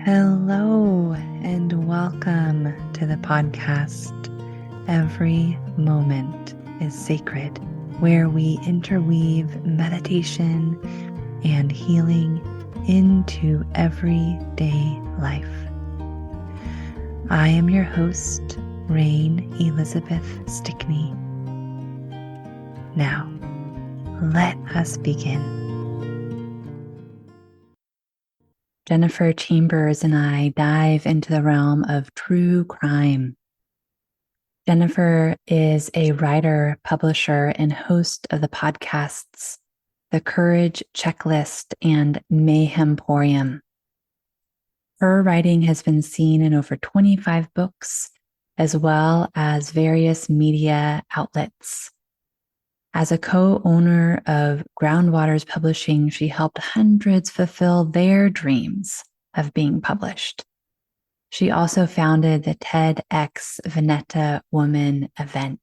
Hello, and welcome to the podcast. Every moment is sacred, where we interweave meditation and healing into everyday life. I am your host, Rain Elizabeth Stickney. Now, let us begin. Jennifer Chambers and I dive into the realm of true crime. Jennifer is a writer, publisher, and host of the podcasts The Courage Checklist and Mayhemporium. Her writing has been seen in over 25 books, as well as various media outlets. As a co-owner of Groundwaters Publishing, she helped hundreds fulfill their dreams of being published. She also founded the TEDx Veneta Woman event.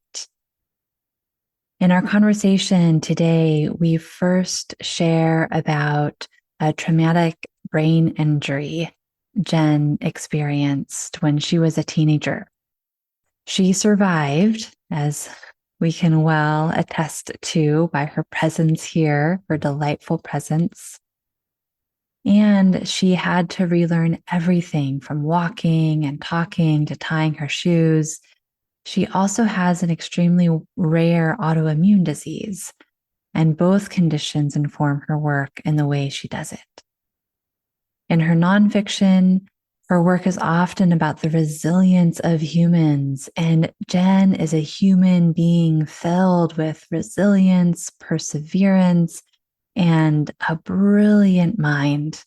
In our conversation today, we first share about a traumatic brain injury Jen experienced when she was a teenager. She survived, as we can well attest to by her presence here, her delightful presence. And she had to relearn everything from walking and talking to tying her shoes. She also has an extremely rare autoimmune disease, and both conditions inform her work and the way she does it. In her nonfiction, her work is often about the resilience of humans, and Jen is a human being filled with resilience, perseverance, and a brilliant mind.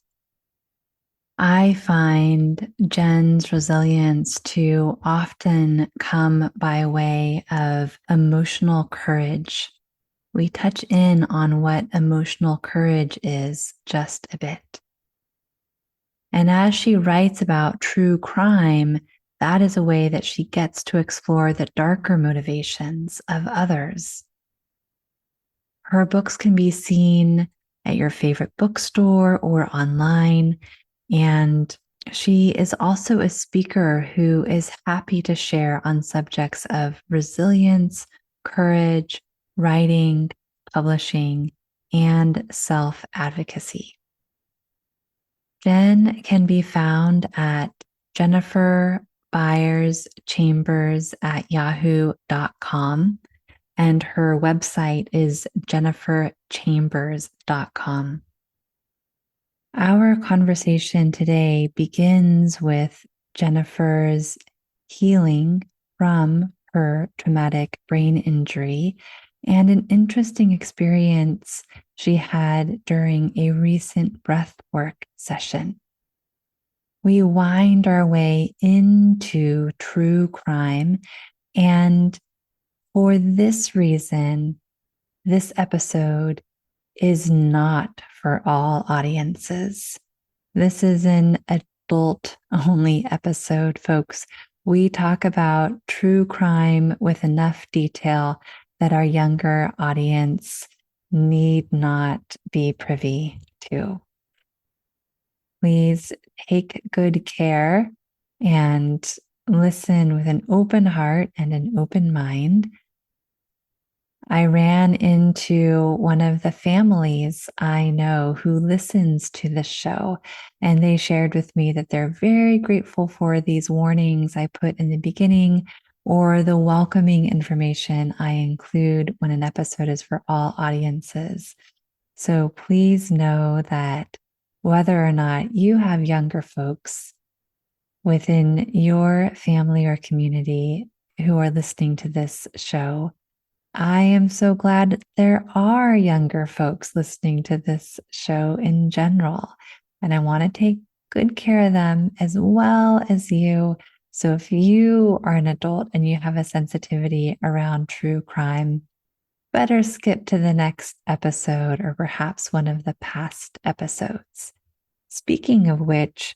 I find Jen's resilience to often come by way of emotional courage. We touch in on what emotional courage is just a bit. And as she writes about true crime, that is a way that she gets to explore the darker motivations of others. Her books can be seen at your favorite bookstore or online. And she is also a speaker who is happy to share on subjects of resilience, courage, writing, publishing, and self-advocacy. Jen can be found at jenniferbyerschambers@yahoo.com, and her website is jenniferchambers.com. Our conversation today begins with Jennifer's healing from her traumatic brain injury and an interesting experience she had during a recent breathwork session. We wind our way into true crime, and for this reason, this episode is not for all audiences. This is an adult-only episode, folks. We talk about true crime with enough detail that our younger audience need not be privy to. Please take good care and listen with an open heart and an open mind. I ran into one of the families I know who listens to this show, and they shared with me that they're very grateful for these warnings I put in the beginning or the welcoming information I include when an episode is for all audiences. So please know that whether or not you have younger folks within your family or community who are listening to this show, I am so glad there are younger folks listening to this show in general, and I want to take good care of them as well as you. So if you are an adult and you have a sensitivity around true crime, better skip to the next episode or perhaps one of the past episodes. Speaking of which,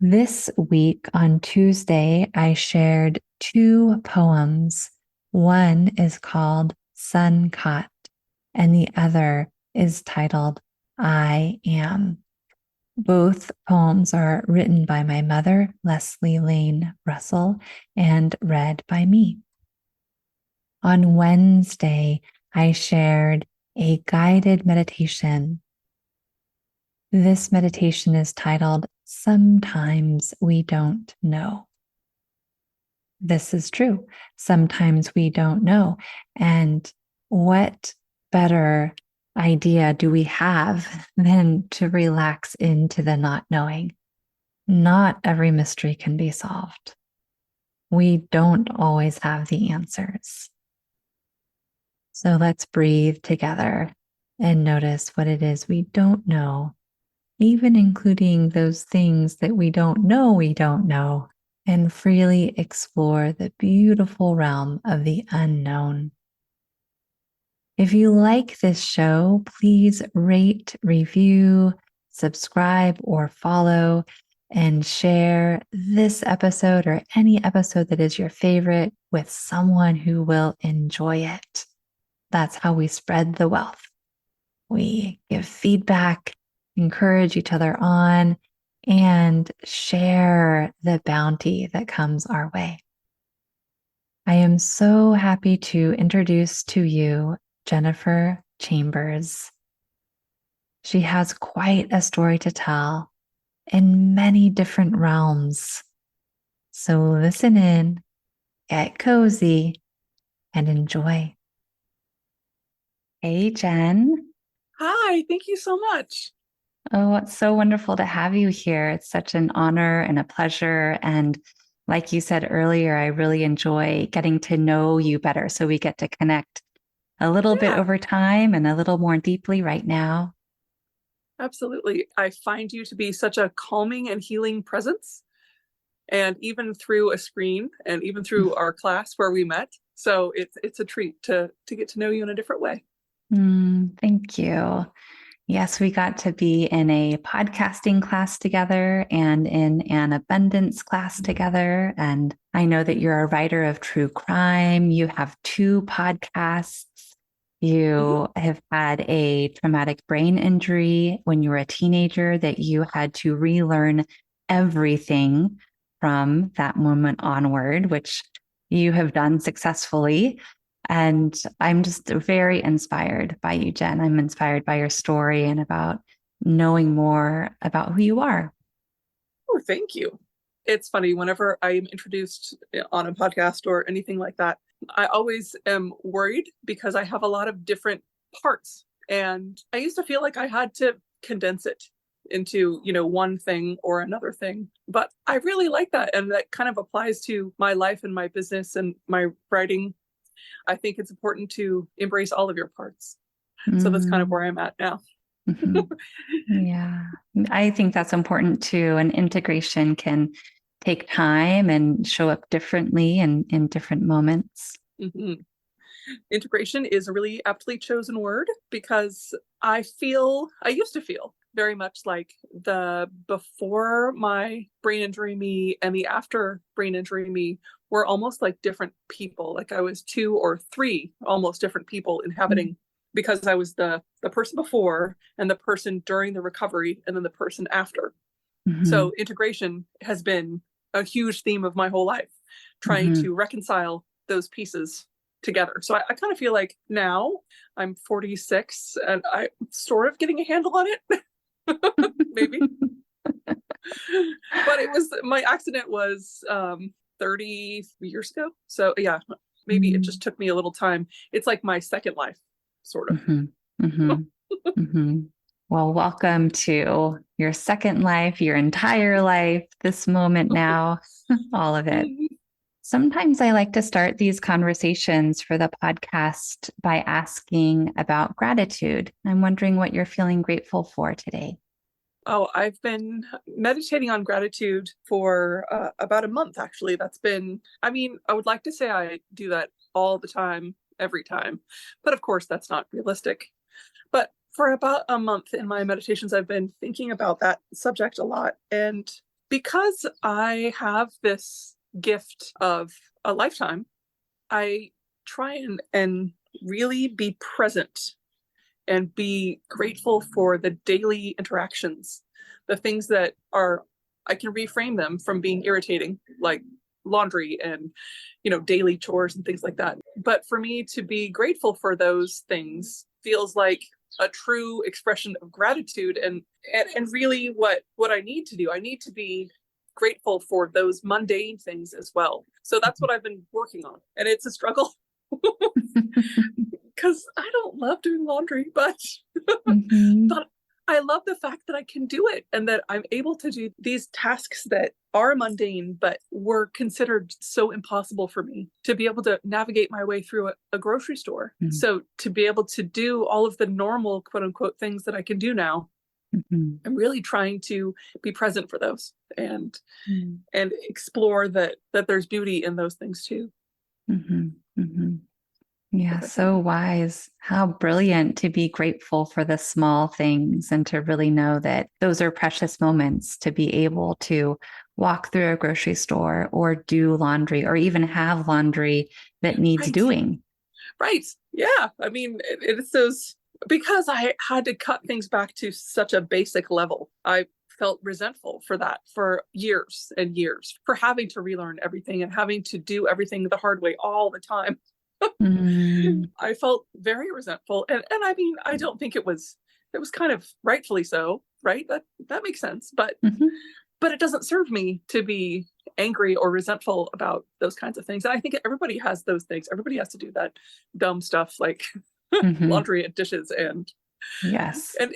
this week on Tuesday, I shared 2 poems. One is called Sun Caught, and the other is titled I Am. Both poems are written by my mother, Leslie Lane Russell, and read by me. On Wednesday, I shared a guided meditation. This meditation is titled, Sometimes We Don't Know. This is true. Sometimes we don't know. And what better idea do we have than to relax into the not knowing? Not every mystery can be solved. We don't always have the answers. So let's breathe together and notice what it is we don't know, even including those things that we don't know, and freely explore the beautiful realm of the unknown. If you like this show, please rate, review, subscribe, or follow, and share this episode or any episode that is your favorite with someone who will enjoy it. That's how we spread the wealth. We give feedback, encourage each other on, and share the bounty that comes our way. I am so happy to introduce to you Jennifer Chambers. She has quite a story to tell in many different realms. So listen in, get cozy, and enjoy. Hey, Jen. Hi, thank you so much. Oh, it's so wonderful to have you here. It's such an honor and a pleasure. And like you said earlier, I really enjoy getting to know you better. So we get to connect a little bit Yeah, over time and a little more deeply right now. absolutely. I find you to be such a calming and healing presence, and even through a screen and even through our class where we met. So it's a treat to get to know you in a different way. Thank you. Yes, we got to be in a podcasting class together and in an abundance class together. And I know that you're a writer of true crime. You have 2 podcasts. Mhm. You have had a traumatic brain injury when you were a teenager that you had to relearn everything from that moment onward, which you have done successfully. And I'm just very inspired by you, Jen. I'm inspired by your story and about knowing more about who you are. Oh, thank you. It's funny, whenever I'm introduced on a podcast or anything like that, I always am worried because I have a lot of different parts. And I used to feel like I had to condense it into, one thing or another thing. But I really like that. And that kind of applies to my life and my business and my writing. I think it's important to embrace all of your parts. So that's kind of Mm, where I'm at now. mhm. Yeah, I think that's important too. And integration can take time and show up differently and in different moments. Mm-hmm. Integration is a really aptly chosen word because I used to feel very much like the before my brain injury me and the after brain injury me were almost like different people. Like I was 2 or 3 almost different people inhabiting, because I was the person before and the person during the recovery and then the person after. Mm-hmm. So integration has been a huge theme of my whole life, trying Mm-hmm. to reconcile those pieces together. So I kind of feel like now I'm 46 and I'm sort of getting a handle on it, maybe. But my accident was 30 years ago. So yeah, maybe it just took me a little time. It's like my second life, sort of. Mm-hmm. Mm-hmm. Mm-hmm. Well, welcome to your second life, your entire life, this moment now, all of it. Sometimes I like to start these conversations for the podcast by asking about gratitude. I'm wondering what you're feeling grateful for today. Oh, I've been meditating on gratitude for about a month, actually. I would like to say I do that all the time, every time. But of course, that's not realistic. But for about a month in my meditations, I've been thinking about that subject a lot. And because I have this gift of a lifetime, I try and really be present and be grateful for the daily interactions, the things that are, I can reframe them from being irritating, like laundry and, daily chores and things like that. But for me to be grateful for those things feels like a true expression of gratitude, and really what I need to do. I need to be grateful for those mundane things as well. So that's what I've been working on, and it's a struggle because I don't love doing laundry, but Mm-hmm. but I love the fact that I can do it and that I'm able to do these tasks that are mundane but were considered so impossible for me, to be able to navigate my way through a grocery store. Mm-hmm. So to be able to do all of the normal quote unquote things that I can do now, Mm-hmm. I'm really trying to be present for those and Mm-hmm. and explore that there's beauty in those things too. Mm-hmm. Mm-hmm. Yeah, so wise. How brilliant to be grateful for the small things and to really know that those are precious moments, to be able to walk through a grocery store or do laundry or even have laundry that needs Right. doing. Right. Yeah. I mean, it's those, because I had to cut things back to such a basic level. I felt resentful for that for years and years, for having to relearn everything and having to do everything the hard way all the time. Mm-hmm. I felt very resentful. And I mean, I don't think it was kind of rightfully so, right? That makes sense. Mm-hmm. But it doesn't serve me to be angry or resentful about those kinds of things. And I think everybody has those things. Everybody has to do that dumb stuff like Mm-hmm. laundry and dishes Yes. and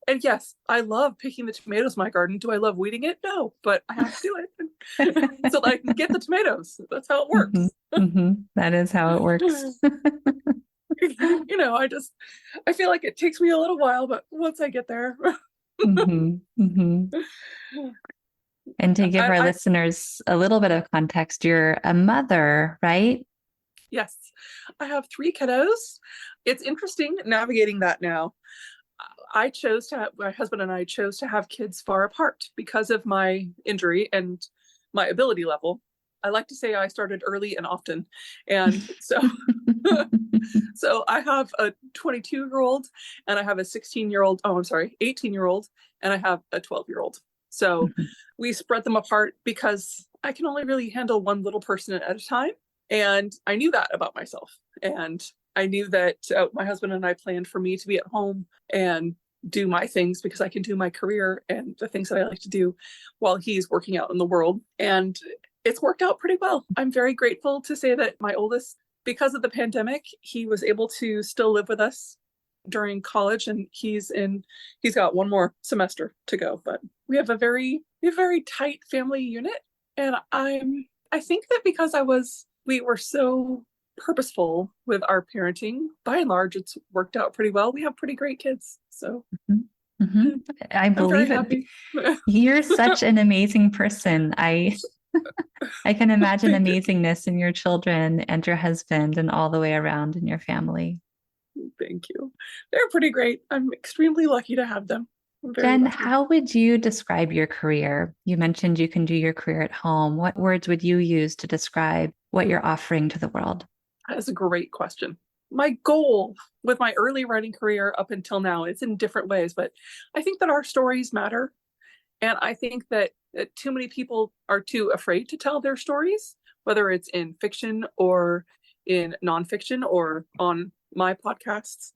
and yes, I love picking the tomatoes in my garden. Do I love weeding it? No, but I have to do it so that I can get the tomatoes. That's how it Mm-hmm. works. Mm-hmm. That is how it works. I feel like it takes me a little while, but once I get there, Mm-hmm. Mm-hmm. And to give our I listeners a little bit of context, you're a mother, right? yes, I have 3 kiddos. It's interesting navigating that now. My husband and I chose to have kids far apart because of my injury and my ability level. I like to say I started early and often. And so, so I have a 22-year-old and I have a 16-year-old. Oh, I'm sorry, 18-year-old, and I have a 12-year-old. So Mhm. we spread them apart because I can only really handle one little person at a time. And I knew that about myself. And I knew that my husband and I planned for me to be at home and do my things because I can do my career and the things that I like to do while he's working out in the world. And it's worked out pretty well. I'm very grateful to say that my oldest, because of the pandemic, he was able to still live with us during college, and he's got one more semester to go. But we have a very tight family unit, and I think that because we were so purposeful with our parenting, by and large, it's worked out pretty well. We have pretty great kids. So Mm-hmm. I I'm very believe it. happy. You're such an amazing person. I can imagine Thank you. amazingness in your children and your husband and all the way around in your family. Thank you. They're pretty great. I'm extremely lucky to have them. I'm very Jen, lucky. how would you describe your career? You mentioned you can do your career at home. What words would you use to describe what you're offering to the world? That is a great question. My goal with my early writing career up until now, it's in different ways, but I think that our stories matter. And I think that too many people are too afraid to tell their stories, whether it's in fiction or in nonfiction or on my podcasts.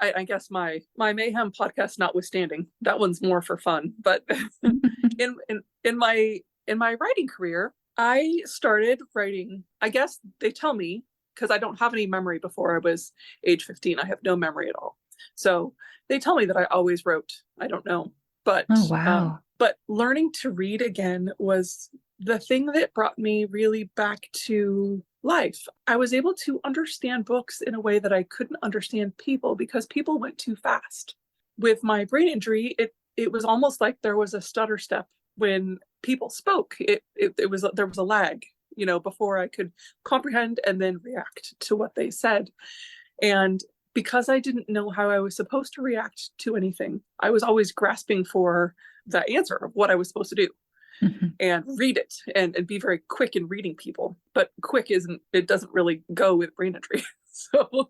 I guess my mayhem podcast notwithstanding, that one's more for fun. But in my writing career, I started writing. I guess they tell me, because I don't have any memory before I was age 15. I have no memory at all. So they tell me that I always wrote. I don't know, Oh, wow. but learning to read again was the thing that brought me really back to life. I was able to understand books in a way that I couldn't understand people because people went too fast. With my brain injury, it was almost like there was a stutter step when people spoke. There was a lag, before I could comprehend and then react to what they said. And because I didn't know how I was supposed to react to anything, I was always grasping for the answer of what I was supposed to do Mhm. and read it and be very quick in reading people. But quick it doesn't really go with brain injury. So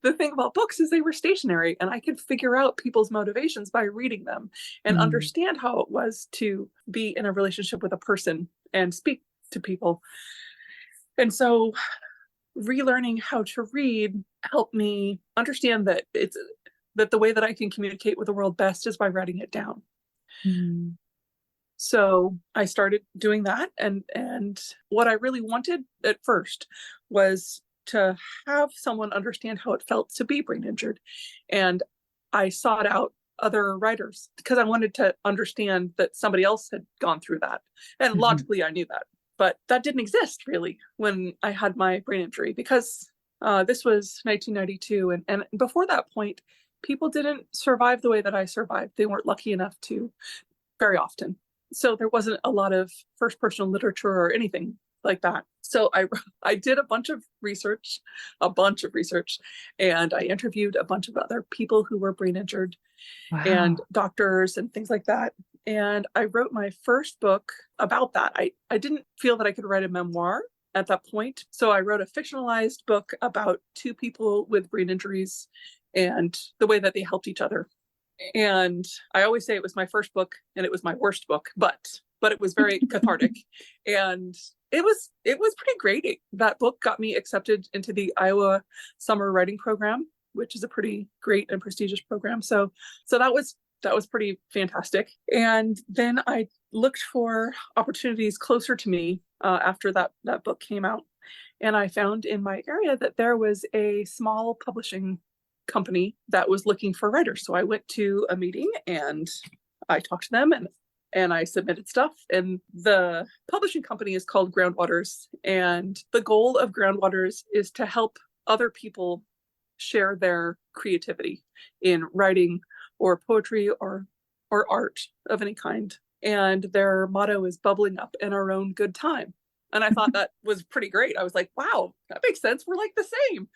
the thing about books is they were stationary, and I could figure out people's motivations by reading them and Mm. understand how it was to be in a relationship with a person and speak to people. And so relearning how to read helped me understand that the way that I can communicate with the world best is by writing it down. Mm. So I started doing that, and what I really wanted at first was to have someone understand how it felt to be brain injured. And I sought out other writers because I wanted to understand that somebody else had gone through that. And Mhm. logically I knew that, but that didn't exist really when I had my brain injury, because this was 1992, and before that point people didn't survive the way that I survived. They weren't lucky enough to very often. So there wasn't a lot of first person literature or anything like that. So I did a bunch of research, and I interviewed a bunch of other people who were brain injured and Wow. doctors and things like that. And I wrote my first book about that. I didn't feel that I could write a memoir at that point. So I wrote a fictionalized book about two people with brain injuries and the way that they helped each other. And I always say it was my first book and it was my worst book, but it was very cathartic, and it was pretty great. That book got me accepted into the Iowa Summer Writing Program, which is a pretty great and prestigious program. So that was pretty fantastic. And then I looked for opportunities closer to me after that book came out, and I found in my area that there was a small publishing company that was looking for writers. So I went to a meeting and I talked to them, and I submitted stuff. And the publishing company is called Groundwaters. And the goal of Groundwaters is to help other people share their creativity in writing or poetry or art of any kind. And their motto is bubbling up in our own good time. And I thought that was pretty great. I was like, wow, that makes sense. We're like the same.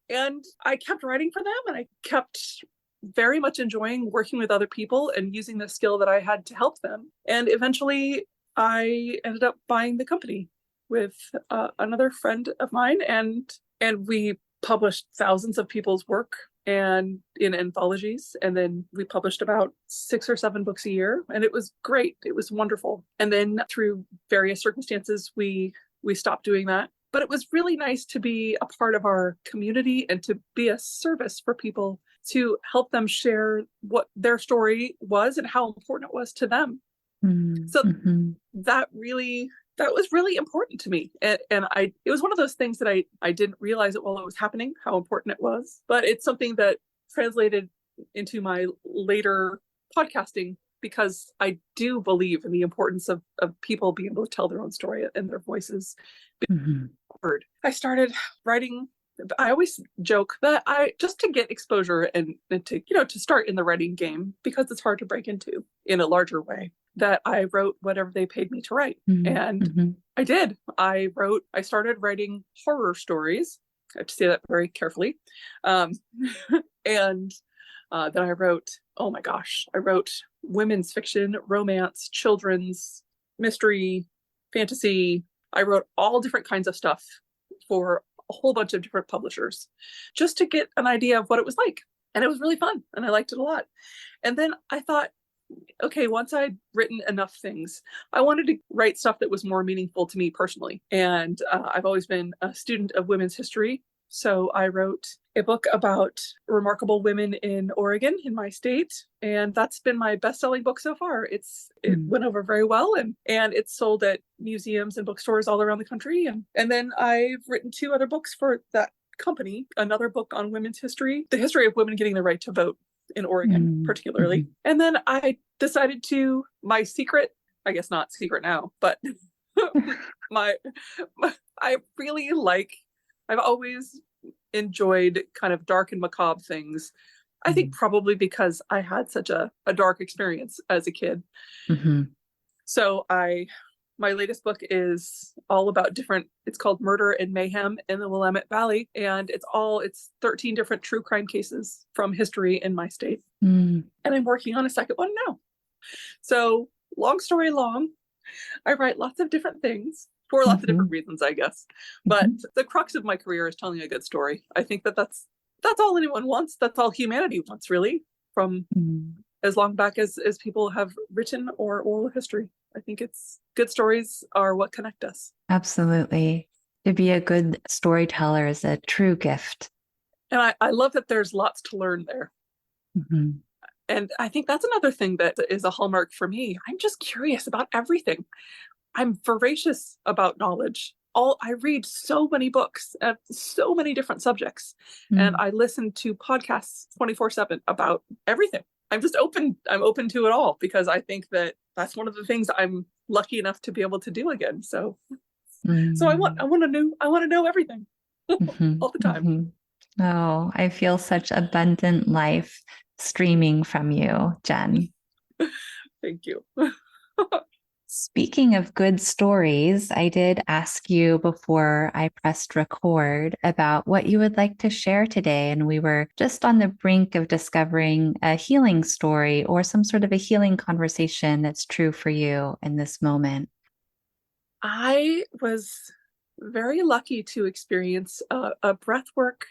And I kept writing for them, and I kept very much enjoying working with other people and using the skill that I had to help them. And eventually I ended up buying the company with another friend of mine, and we published thousands of people's work and in anthologies, and then we published about 6 or 7 books a year, and it was great. It was wonderful. And then through various circumstances we stopped doing that, but it was really nice to be a part of our community and to be a service for people, to help them share what their story was and how important it was to them. Mm. So Mhm. that was really important to me. And it was one of those things that I didn't realize it while it was happening, how important it was. But it's something that translated into my later podcasting, because I do believe in the importance of people being able to tell their own story and their voices Mhm. heard. I started writing. I always joke that I just to get exposure and to to start in the writing game, because it's hard to break into in a larger way, that I wrote whatever they paid me to write. Mm. And Mhm. I did. I started writing horror stories. I have to say that very carefully. Um, and then I wrote, oh my gosh, I wrote women's fiction, romance, children's, mystery, fantasy. I wrote all different kinds of stuff for a whole bunch of different publishers just to get an idea of what it was like. And it was really fun, and I liked it a lot. And then I thought, okay, once I'd written enough things, I wanted to write stuff that was more meaningful to me personally. And I've always been a student of women's history. So I wrote a book about remarkable women in Oregon, in my state, and that's been my best-selling book so far. It Mm. went over very well, and it's sold at museums and bookstores all around the country. And then I've written 2 other books for that company, another book on women's history, the history of women getting the right to vote in Oregon, Mm. particularly. Mhm. And then I decided to, my secret, I guess not secret now, but my, my, I really like, I've always enjoyed kind of dark and macabre things. I think Mm. probably because I had such a dark experience as a kid. Mhm. So my latest book is all about it's called Murder and Mayhem in the Willamette Valley, and it's 13 different true crime cases from history in my state. Mm. And I'm working on a second one now. So long story long, I write lots of different things. for lots of Mm-hmm. different reasons, I guess. But Mm-hmm. the crux of my career is telling a good story. I think that that's all anyone wants. That's all humanity wants, really, from Mm-hmm. as long back as people have written or oral history. I think it's good stories are what connect us. Absolutely. To be a good storyteller is a true gift. And I love that there's lots to learn there. Mm-hmm. And I think that's another thing that is a hallmark for me. I'm just curious about everything. I'm voracious about knowledge. I read so many books, so many different subjects, and I listen to podcasts 24/7 about everything. I'm open to it all because I think that that's one of the things I'm lucky enough to be able to do again. So Mm-hmm. I want to know everything Mm-hmm. all the time. Mm-hmm. Oh, I feel such abundant life streaming from you, Jen. Thank you. Speaking of good stories, I did ask you before I pressed record about what you would like to share today. And we were just on the brink of discovering a healing story or some sort of a healing conversation that's true for you in this moment. I was very lucky to experience a breathwork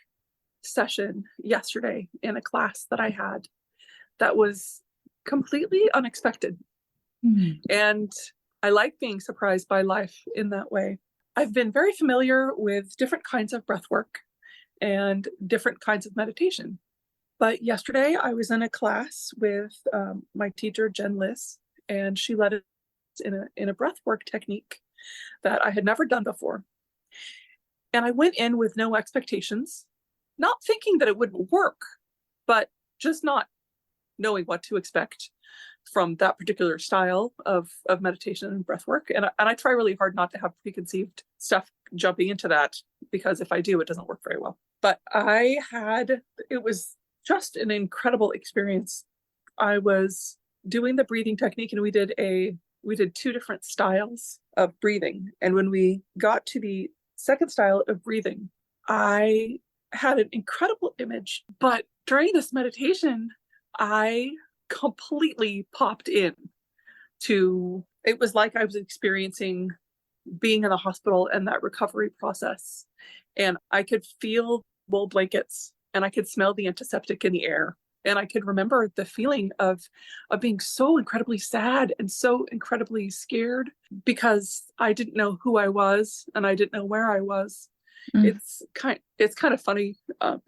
session yesterday in a class that I had that was completely unexpected. Mm. And I like being surprised by life in that way. I've been very familiar with different kinds of breath work and different kinds of meditation. But yesterday I was in a class with my teacher, Jen Liss, and she led us in a breath work technique that I had never done before. And I went in with no expectations, not thinking that it wouldn't work, but just not knowing what to expect from that particular style of meditation and breath work. And I try really hard not to have preconceived stuff jumping into that because if I do, it doesn't work very well. But it was just an incredible experience. I was doing the breathing technique and we did two different styles of breathing. And when we got to the second style of breathing, I had an incredible image. But during this meditation, I completely popped in to it was like I was experiencing being in the hospital and that recovery process. And I could feel wool blankets and I could smell the antiseptic in the air. And I could remember the feeling of being so incredibly sad and so incredibly scared because I didn't know who I was and I didn't know where I was. Mm. It's kind of funny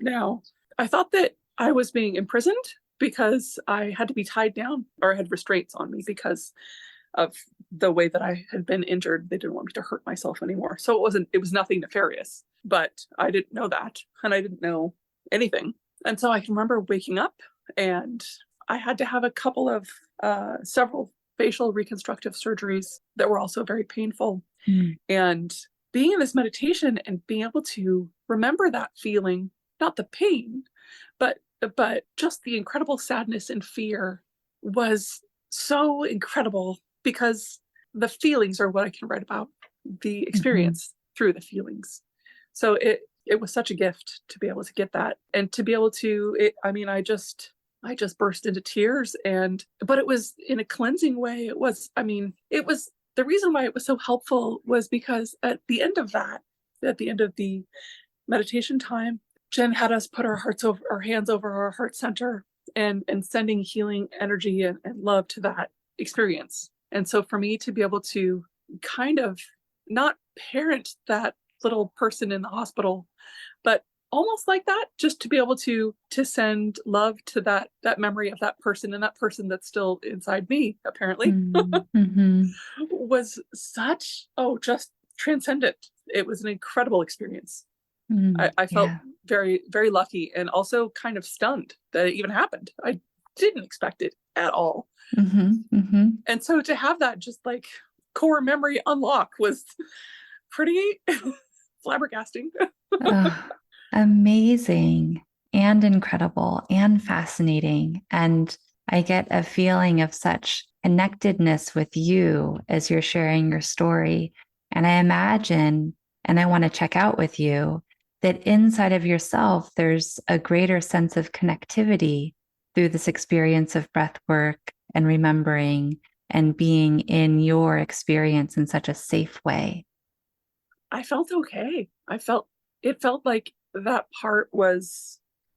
now. I thought that I was being imprisoned because I had to be tied down or had restraints on me because of the way that I had been injured. They didn't want me to hurt myself anymore. So it was nothing nefarious, but I didn't know that. And I didn't know anything. And so I can remember waking up and I had to have several facial reconstructive surgeries that were also very painful. Mm. And being in this meditation and being able to remember that feeling, not the pain, but just the incredible sadness and fear was so incredible because the feelings are what I can write about, the Mm-hmm. experience through the feelings. So it was such a gift to be able to get that and to be able to I just burst into tears but it was in a cleansing way. It was the reason why it was so helpful was because at the end of the meditation time, Jen had us put our hands over our heart center and sending healing energy and love to that experience. And so for me to be able to kind of not parent that little person in the hospital, but almost like that, just to be able to send love to that memory of that person and that person that's still inside me, apparently, Mm-hmm. was just transcendent. It was an incredible experience. Mm. I felt Yeah. very, very lucky and also kind of stunned that it even happened. I didn't expect it at all. Mm-hmm. Mm-hmm. And so to have that just like core memory unlock was pretty flabbergasting. Oh, amazing and incredible and fascinating. And I get a feeling of such connectedness with you as you're sharing your story. And I imagine, and I want to check out with you, that inside of yourself, there's a greater sense of connectivity through this experience of breath work and remembering and being in your experience in such a safe way. I felt okay. It felt like that part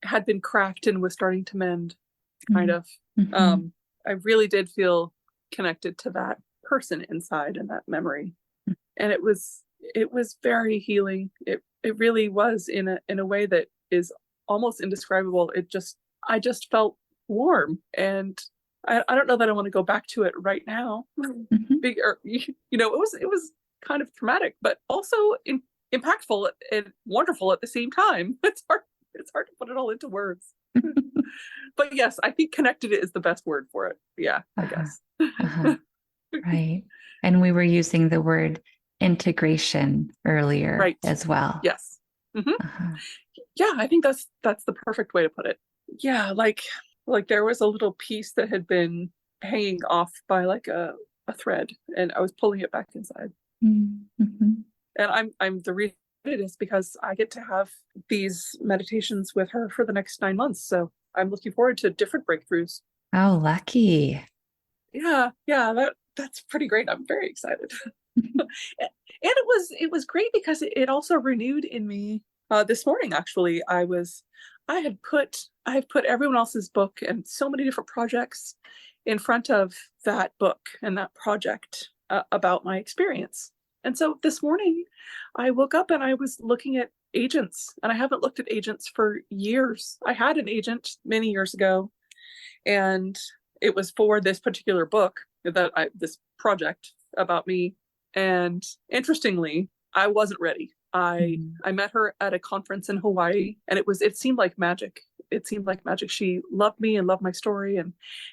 had been cracked and was starting to mend, kind of. Mm-hmm. I really did feel connected to that person inside and that memory. And it was very healing. It really was in a way that is almost indescribable. I just felt warm, and I don't know that I want to go back to it right now. Mm-hmm. It was kind of traumatic, but also impactful and wonderful at the same time. It's hard to put it all into words. But yes, I think connected is the best word for it. Yeah, I Uh-huh. guess. Uh-huh. Right. And we were using the word integration earlier Right. as well. Yes. Hmm. Uh-huh. Yeah, I think that's the perfect way to put it. Yeah, like there was a little piece that had been hanging off by like a thread, and I was pulling it back inside. Mm-hmm. And I'm the reason it is because I get to have these meditations with her for the next 9 months. So I'm looking forward to different breakthroughs. Oh, lucky. Yeah, that's pretty great. I'm very excited. And it was great because it also renewed in me. This morning, actually, I had put everyone else's book and so many different projects in front of that book and that project about my experience. And so this morning, I woke up and I was looking at agents, and I haven't looked at agents for years. I had an agent many years ago, and it was for this particular book this project about me. And interestingly, I wasn't ready. I met her at a conference in Hawaii, and it seemed like magic. It seemed like magic. She loved me and loved my story,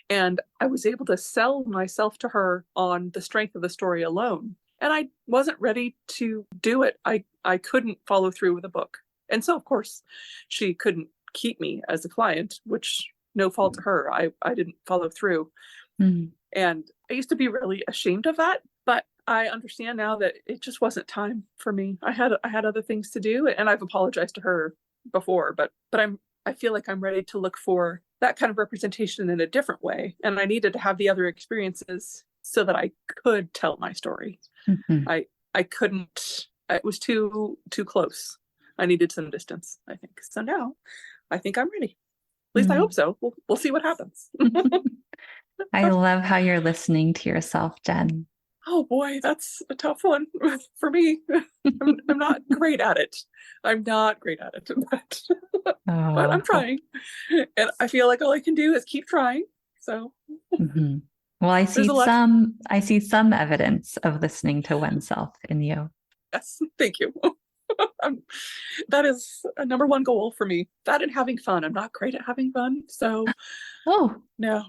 and I was able to sell myself to her on the strength of the story alone. And I wasn't ready to do it. I couldn't follow through with a book. And so of course she couldn't keep me as a client, which no fault to her. I didn't follow through. Mm-hmm. And I used to be really ashamed of that, but I understand now that it just wasn't time for me. I had other things to do, and I've apologized to her before, but I feel like I'm ready to look for that kind of representation in a different way. And I needed to have the other experiences so that I could tell my story. Mm-hmm. I couldn't, it was too close. I needed some distance, I think. So now I think I'm ready. At least I hope so. We'll see what happens. I love how you're listening to yourself, Jen. Oh boy, that's a tough one for me. I'm not great at it. I'm not great at it, but I'm Oh, trying. And I feel like all I can do is keep trying. So mm-hmm. Well, there's a lot. I see some evidence of listening to oneself in you. Yes, thank you. That is a number one goal for me. That and having fun. I'm not great at having fun. So Oh, no,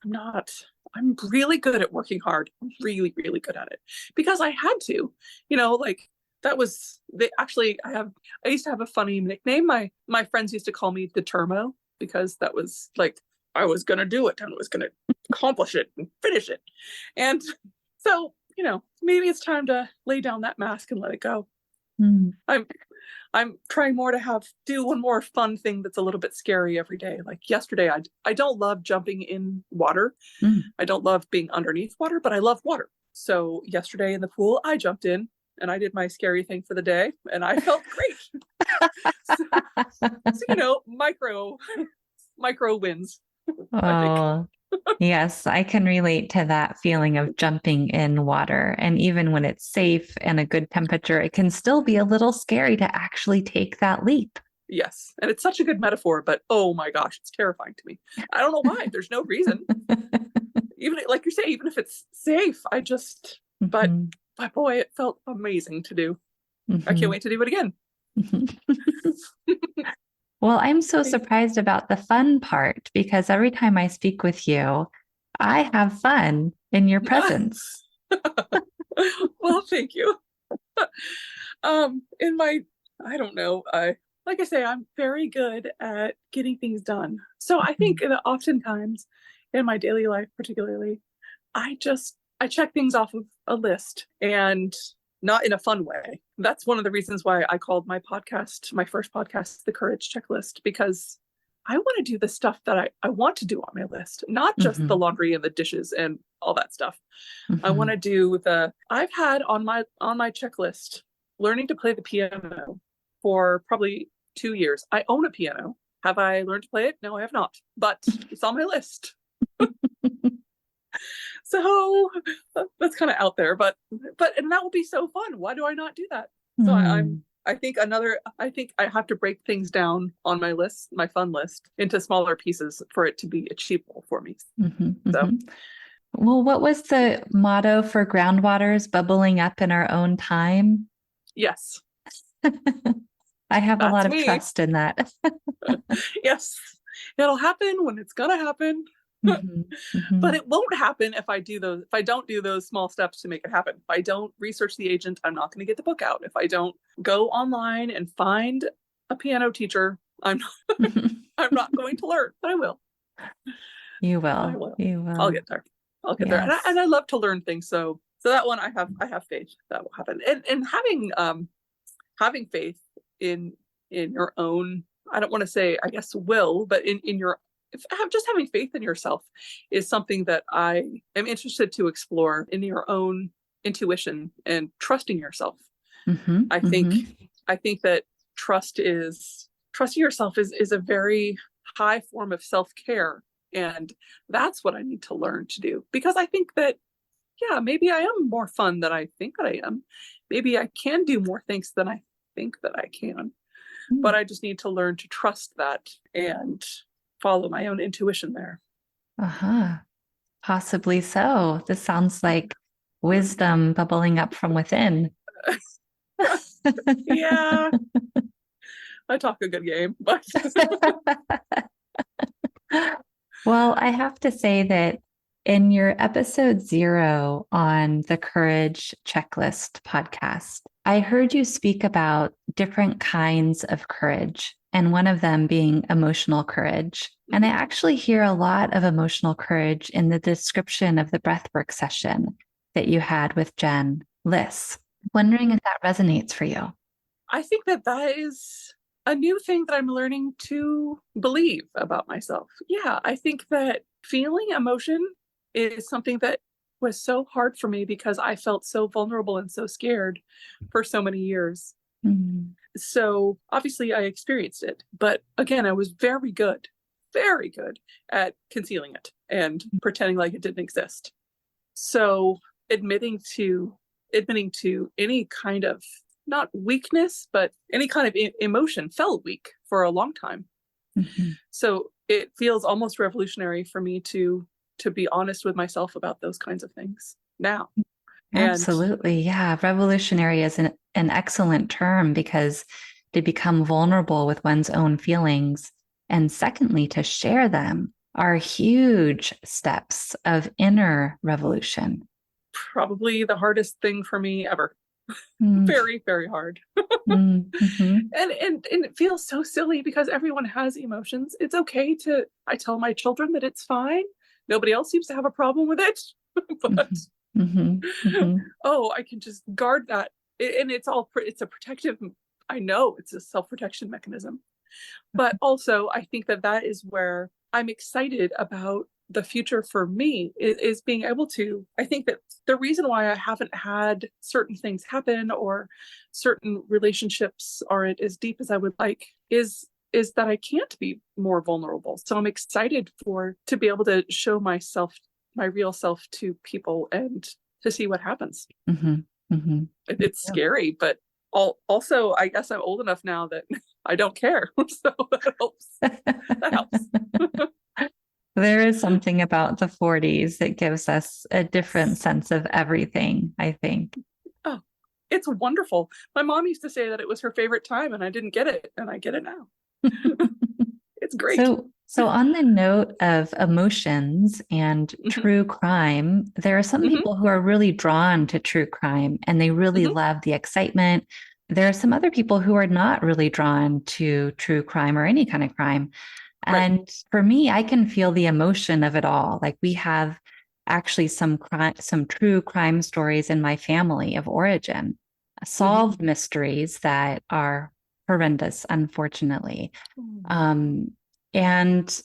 I'm not. I'm really good at working hard. I'm really, really good at it because I had to, like that was they actually I used to have a funny nickname. My friends used to call me the Termo because that was like I was gonna do it and I was gonna accomplish it and finish it. And so, maybe it's time to lay down that mask and let it go. mm. I'm trying more to do one more fun thing that's a little bit scary every day. Like yesterday, I don't love jumping in water. Mm. I don't love being underneath water, but I love water. So yesterday in the pool, I jumped in and I did my scary thing for the day, and I felt great. So micro wins, I think. Oh, yes, I can relate to that feeling of jumping in water. And even when it's safe and a good temperature, it can still be a little scary to actually take that leap. Yes. And it's such a good metaphor, but oh my gosh, it's terrifying to me. I don't know why. There's no reason. Even like you say, even if it's safe, but Mm-hmm. boy, it felt amazing to do. I Mm-hmm. can't wait to do it again. Well, I'm so surprised about the fun part because every time I speak with you, I have fun in your presence. Well, thank you. In my, I don't know, like I say, I'm very good at getting things done. So I think that oftentimes in my daily life, particularly, I check things off of a list, and not in a fun way. That's one of the reasons why I called my first podcast, The Courage Checklist, because I want to do the stuff that I want to do on my list, not just Mm-hmm. the laundry and the dishes and all that stuff. I Mm-hmm. want to do I've had on my checklist learning to play the piano for probably 2 years. I own a piano. Have I learned to play it? No, I have not, but it's on my list. So that's kind of out there, but and that will be so fun. Why do I not do that? So I think I have to break things down on my list, my fun list, into smaller pieces for it to be achievable for me. So well, what was the motto for Groundwaters? Bubbling up in our own time. yes, I have a that's lot of me. trust in that. Yes, it'll happen when it's gonna happen. But it won't happen if I don't do those small steps to make it happen. If I don't research the agent, I'm not going to get the book out. If I don't go online and find a piano teacher, I'm not going to learn, but I will. You will. I will. You will. I'll get there. There. And I love to learn things. So that one I have faith that will happen. And having faith in your own, I don't want to say, I guess, will, but in your just having faith in yourself is something that I am interested to explore, in your own intuition and trusting yourself. I think that trusting yourself is a very high form of self-care. And that's what I need to learn to do, because I think that, yeah, maybe I am more fun than I think that I am. Maybe I can do more things than I think that I can, but I just need to learn to trust that and follow my own intuition there. Possibly so. This sounds like wisdom bubbling up from within. Yeah, I talk a good game, but well, I have to say that in your episode 0 on the Courage Checklist podcast, I heard you speak about different kinds of courage, and one of them being emotional courage. And I actually hear a lot of emotional courage in the description of the breathwork session that you had with Jen Liss. Wondering if that resonates for you. I think that is a new thing that I'm learning to believe about myself. Yeah, I think that feeling emotion is something that was so hard for me because I felt so vulnerable and so scared for so many years. So obviously I experienced it, but again, I was very good at concealing it and pretending like it didn't exist. So admitting to any kind of, not weakness, but any kind of emotion felt weak for a long time. So it feels almost revolutionary for me to be honest with myself about those kinds of things now. Absolutely. Yeah. Revolutionary is an excellent term, because to become vulnerable with one's own feelings, and secondly, to share them, are huge steps of inner revolution. Probably the hardest thing for me ever. Very, very hard. And it feels so silly because everyone has emotions. It's okay I tell my children that it's fine. Nobody else seems to have a problem with it. But I can just guard that. And it's a protective, I know it's a self-protection mechanism. But also I think that is where I'm excited about the future for me, is being able to, I think that the reason why I haven't had certain things happen, or certain relationships aren't as deep as I would like, is that I can't be more vulnerable. So I'm excited to be able to show myself, my real self, to people and to see what happens. It's scary, but also I guess I'm old enough now that I don't care. So that helps. That helps. There is something about the 40s that gives us a different sense of everything, I think. Oh, it's wonderful. My mom used to say that it was her favorite time, and I didn't get it, and I get it now. It's great. So on the note of emotions and true crime, there are some people who are really drawn to true crime, and they really love the excitement. There are some other people who are not really drawn to true crime or any kind of crime. And for me, I can feel the emotion of it all. Like, we have actually some true crime stories in my family of origin, solved mysteries that are horrendous, unfortunately. And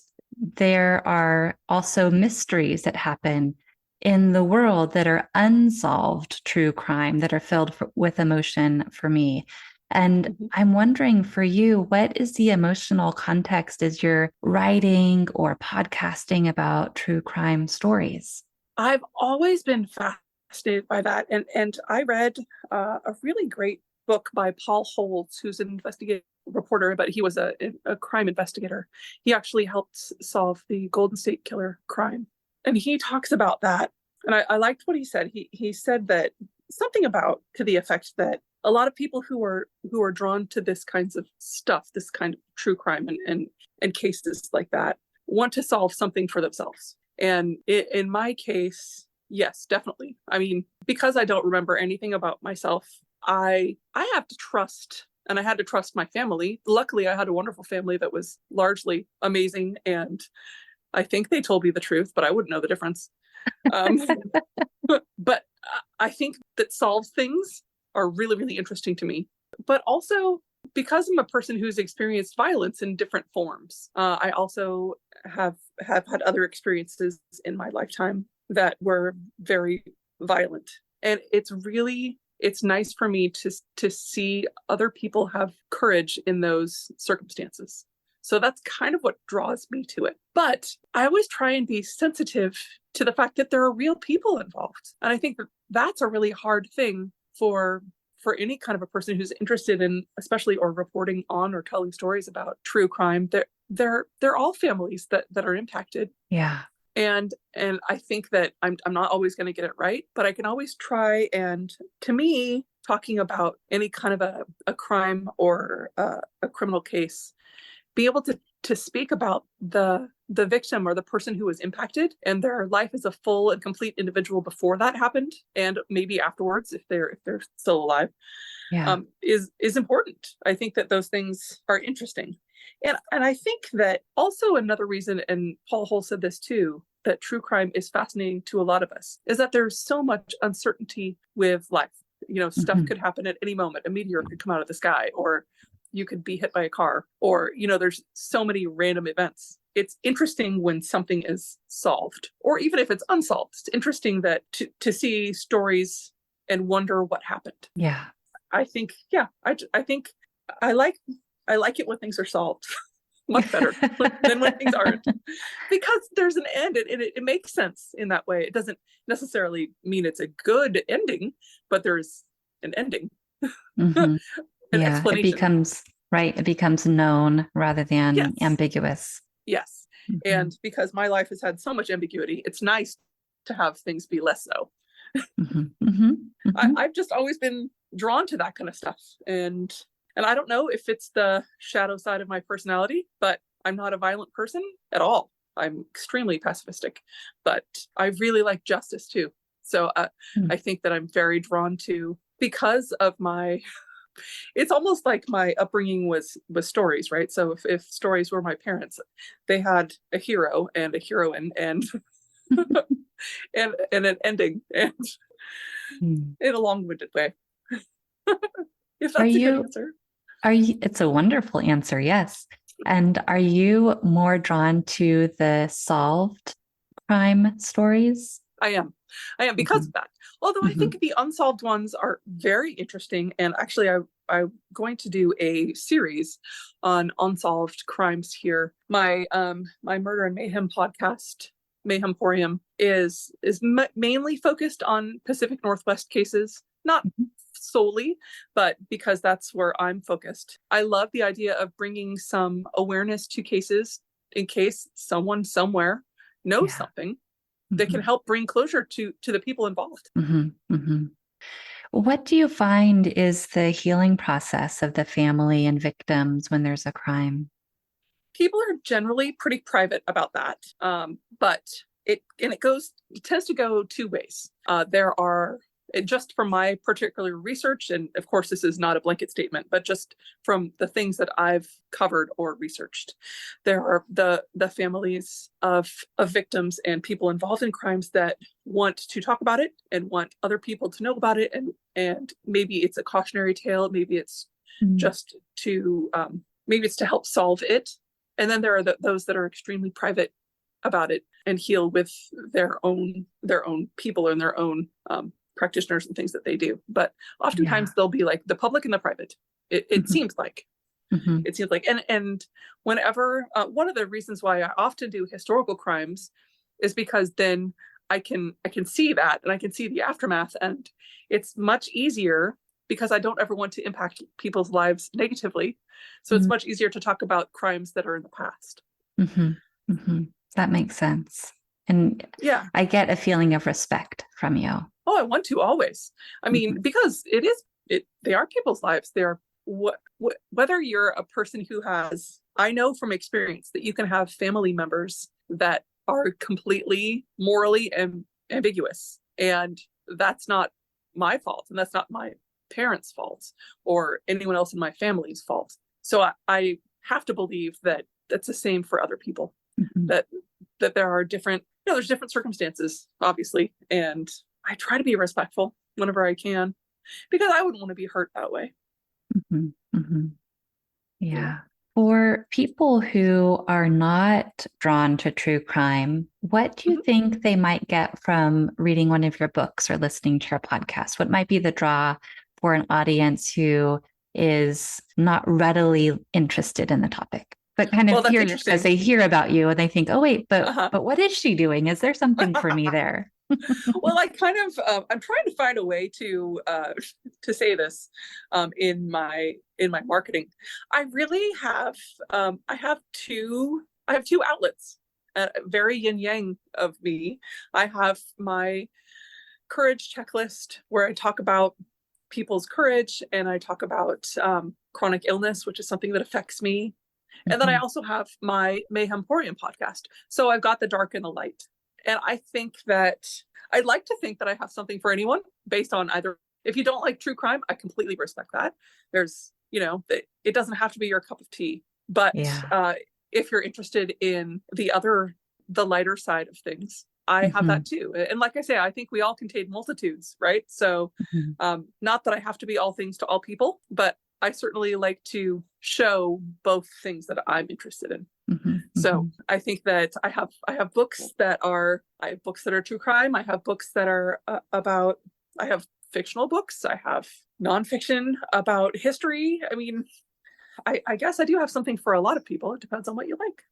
there are also mysteries that happen in the world that are unsolved true crime that are filled with emotion for me. And Mhm. I'm wondering for you, what is the emotional context as you're writing or podcasting about true crime stories? I've always been fascinated by that. And I read a really great book by Paul Holes, who's an investigative reporter, but he was a crime investigator. He actually helped solve the Golden State Killer crime. And he talks about that. And I liked what he said. He said that something about to the effect that a lot of people who are drawn to this kinds of stuff, this kind of true crime and cases like that, want to solve something for themselves. And in my case, yes, definitely. I mean, because I don't remember anything about myself, I have to trust, and I had to trust my family. Luckily, I had a wonderful family that was largely amazing, and I think they told me the truth, but I wouldn't know the difference. Um, but I think that solved things are really, really interesting to me. But also, because I'm a person who's experienced violence in different forms, I also have had other experiences in my lifetime that were very violent, and it's nice for me to see other people have courage in those circumstances. So that's kind of what draws me to it. But I always try and be sensitive to the fact that there are real people involved, and I think that that's a really hard thing for any kind of a person who's interested in, especially, or reporting on or telling stories about true crime. They're all families that are impacted. Yeah. And I think that I'm not always going to get it right, but I can always try. And to me, talking about any kind of a crime or a criminal case, be able to speak about the victim or the person who was impacted and their life as a full and complete individual before that happened, and maybe afterwards if they're still alive, Yeah. is important. I think that those things are interesting. And I think that also another reason, and Paul Hull said this too, that true crime is fascinating to a lot of us, is that there's so much uncertainty with life. Stuff Mhm. could happen at any moment. A meteor could come out of the sky, or you could be hit by a car, or there's so many random events. It's interesting when something is solved, or even if it's unsolved. It's interesting that to see stories and wonder what happened. Yeah. I think, yeah, I think I like I like it when things are solved much better than when things aren't, because there's an end, and it makes sense in that way. It doesn't necessarily mean it's a good ending, but there's an ending, an Hmm. Yeah. It explanation. becomes, right. It becomes known rather than Yes, ambiguous. yes. Hmm. And because my life has had so much ambiguity, it's nice to have things be less so. Hmm. Hmm. Hmm. I've just always been drawn to that kind of stuff. And I don't know if it's the shadow side of my personality, but I'm not a violent person at all. I'm extremely pacifistic, but I really like justice too. So I think that I'm very drawn to, because of my, it's almost like my upbringing was stories, right? So if stories were my parents, they had a hero and a heroine and and an ending, and Hmm. in a long-winded way. If Are that's a good you, answer. it's a wonderful answer. Yes. And are you more drawn to the solved crime stories? I am. I am, because Hmm. of that. Although I Hmm. think the unsolved ones are very interesting. And actually, I'm going to do a series on unsolved crimes here. My Murder and Mayhem podcast, Mayhemporium, is mainly focused on Pacific Northwest cases, not solely, but because that's where I'm focused. I love the idea of bringing some awareness to cases in case someone somewhere knows Yeah. something that can Hmm. help bring closure to the people involved. Hmm. Hmm. What do you find is the healing process of the family and victims when there's a crime? People are generally pretty private about that, but it tends to go two ways. There are, just from my particular research, and of course this is not a blanket statement, but just from the things that I've covered or researched, there are the families of victims and people involved in crimes that want to talk about it and want other people to know about it, and maybe it's a cautionary tale, maybe it's Mm. just to maybe it's to help solve it. And then there are those that are extremely private, about it and heal with their own people and their own practitioners and things that they do. But oftentimes they'll be like the public and the private. It seems like. It seems like, and whenever one of the reasons why I often do historical crimes is because then I can see that and I can see the aftermath, and it's much easier because I don't ever want to impact people's lives negatively. So it's much easier to talk about crimes that are in the past. That makes sense. And yeah, I get a feeling of respect from you. Oh, I want to always. I mean, because they are people's lives. They're whether you're a person who has, I know from experience that you can have family members that are completely morally ambiguous, and that's not my fault, and that's not my parents' fault or anyone else in my family's fault. So I have to believe that that's the same for other people. That there are different, there's different circumstances, obviously, and I try to be respectful whenever I can, because I wouldn't want to be hurt that way. Yeah. For people who are not drawn to true crime, what do you think they might get from reading one of your books or listening to your podcast? What might be the draw for an audience who is not readily interested in the topic, but kind of curious as they hear about you and they think, oh, wait, but what is she doing? Is there something for me there? Well, I kind of, I'm trying to find a way to say this in my marketing. I really have, I have two outlets, very yin yang of me. I have my courage checklist where I talk about people's courage, and I talk about chronic illness, which is something that affects me. And then I also have my Mayhemporium podcast. So I've got the dark and the light. And I think that I'd like to think that I have something for anyone based on either. If you don't like true crime, I completely respect that. There's, it doesn't have to be your cup of tea. But if you're interested in the lighter side of things, I have that too. And like I say, I think we all contain multitudes, right? So not that I have to be all things to all people, but I certainly like to show both things that I'm interested in. So I think that I have books that are true crime. I have books that are I have fictional books. I have nonfiction about history. I mean, I guess I do have something for a lot of people. It depends on what you like.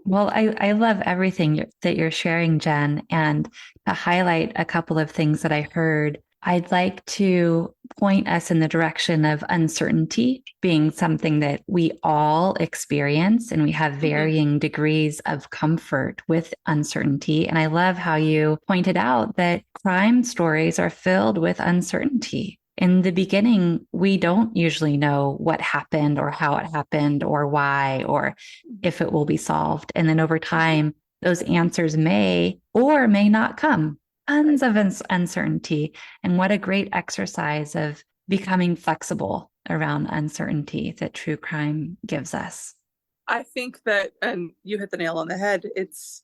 Well, I love everything that you're sharing, Jen. And to highlight a couple of things that I heard, I'd like to point us in the direction of uncertainty being something that we all experience, and we have varying degrees of comfort with uncertainty. And I love how you pointed out that crime stories are filled with uncertainty. In the beginning, we don't usually know what happened or how it happened or why or if it will be solved. And then over time, those answers may or may not come. Tons of uncertainty. And what a great exercise of becoming flexible around uncertainty that true crime gives us. I think that, and you hit the nail on the head, it's